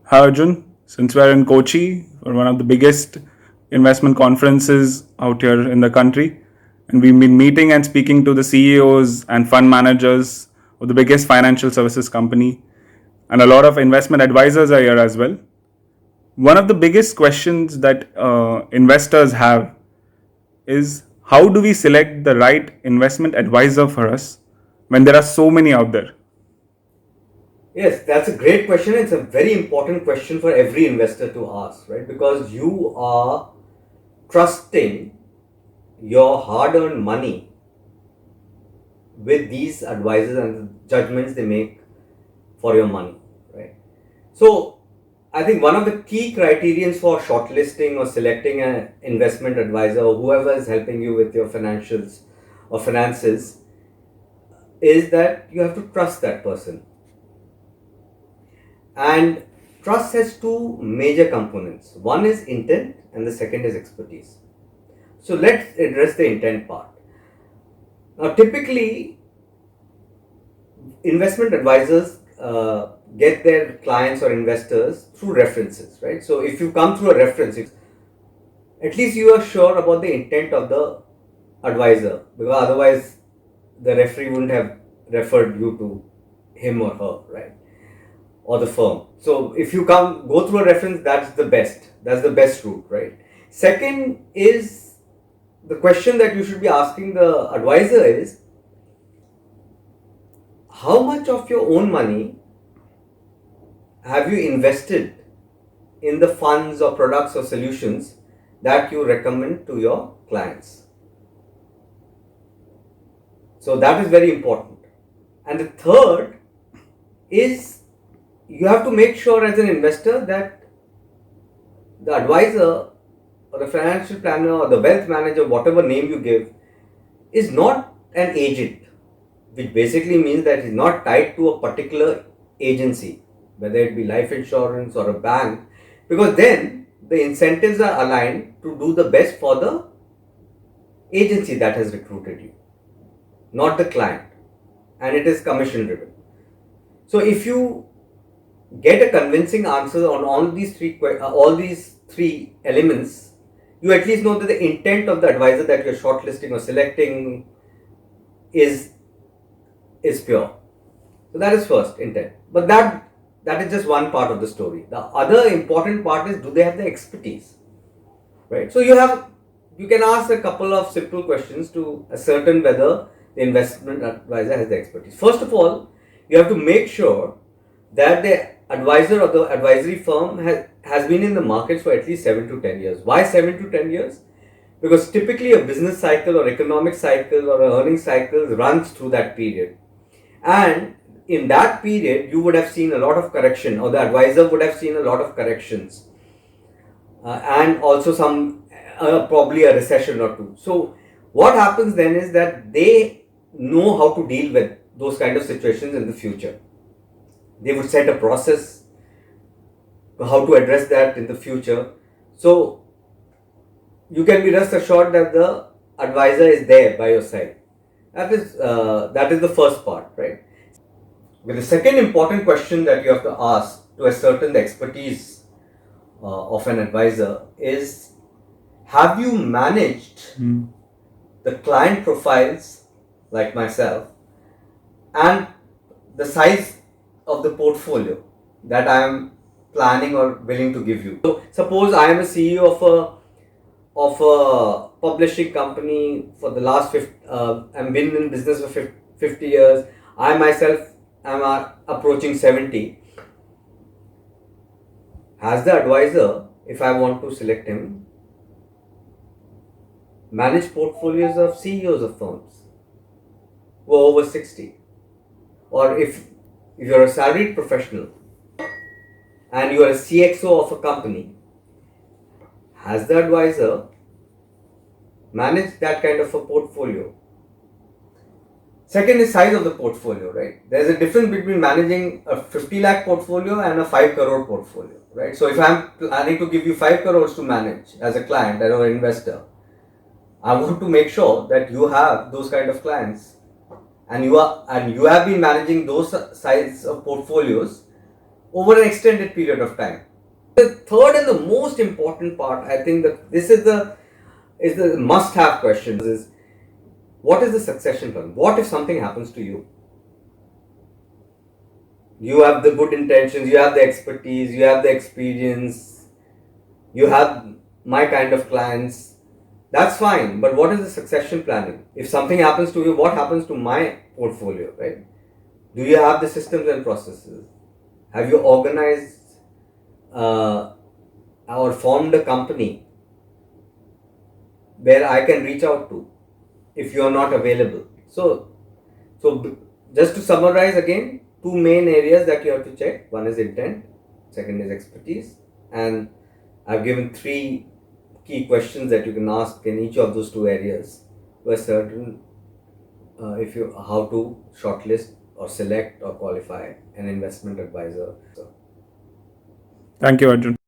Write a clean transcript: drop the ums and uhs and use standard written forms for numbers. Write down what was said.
Hi Arjun, since we're in Kochi for one of the biggest investment conferences out here in the country, and we've been meeting and speaking to the CEOs and fund managers of the biggest financial services company, and a lot of investment advisors are here as well. One of the biggest questions that investors have is how do we select the right investment advisor for us when there are so many out there? Yes, that's a great question. It's a very important question for every investor to ask, right? Because you are trusting your hard earned money with these advisors and the judgments they make for your money, right? So, I think one of the key criterions for shortlisting or selecting an investment advisor or whoever is helping you with your financials or finances is that you have to trust that person. And trust has two major components. One is intent and the second is expertise. So let's address the intent part. Now, typically, investment advisors get their clients or investors through references, right? So if you come through a reference, at least you are sure about the intent of the advisor, because otherwise the referee wouldn't have referred you to him or her, right? Or the firm. So if you go through a reference, that's the best. That's the best route, right? Second is the question that you should be asking the advisor is how much of your own money have you invested in the funds or products or solutions that you recommend to your clients? So that is very important. And the third is you have to make sure as an investor that the advisor or the financial planner or the wealth manager, whatever name you give, is not an agent, which basically means that he's not tied to a particular agency, whether it be life insurance or a bank, because then the incentives are aligned to do the best for the agency that has recruited you, not the client, and it is commission driven. So if you get a convincing answer on all these three elements, you at least know that the intent of the advisor that you're shortlisting or selecting is pure. So that is first intent. But that is just one part of the story. The other important part is, do they have the expertise? Right. So you can ask a couple of simple questions to ascertain whether the investment advisor has the expertise. First of all, you have to make sure that the advisor or the advisory firm has been in the market for at least 7 to 10 years. Why 7 to 10 years? Because typically a business cycle or economic cycle or an earning cycle runs through that period. And in that period, you would have seen a lot of correction, or the advisor would have seen a lot of corrections, and also some probably a recession or two. So, what happens then is that they know how to deal with those kind of situations in the future. They would set a process how to address that in the future. So, you can be rest assured that the advisor is there by your side. That is the first part, right? But the second important question that you have to ask to ascertain the expertise of an advisor is, have you managed the client profiles like myself and the size of the portfolio that I am planning or willing to give you? So suppose I am a CEO of a publishing company for the last I've been in business for 50 years. I myself am approaching 70. Has the advisor, if I want to select him, managed portfolios of CEOs of firms who are over 60? Or if you're a salaried professional and you are a CXO of a company, has the advisor managed that kind of a portfolio? Second is size of the portfolio, right? There's a difference between managing a 50 lakh portfolio and a 5 crore portfolio, right? So if I'm planning to give you 5 crores to manage as a client or an investor, I want to make sure that you have those kind of clients and you have been managing those size of portfolios over an extended period of time. The third and the most important part, I think that this is the must-have question, is what is the succession plan? What if something happens to you? You have the good intentions, you have the expertise, you have the experience, you have my kind of clients. That's fine, but what is the succession planning? If something happens to you, what happens to my portfolio, right? Do you have the systems and processes? Have you organized or formed a company where I can reach out to if you are not available? So just to summarize again, two main areas that you have to check. One is intent, second is expertise, and I've given three key questions that you can ask in each of those two areas to ascertain if you how to shortlist or select or qualify an investment advisor. Thank you, Arjun.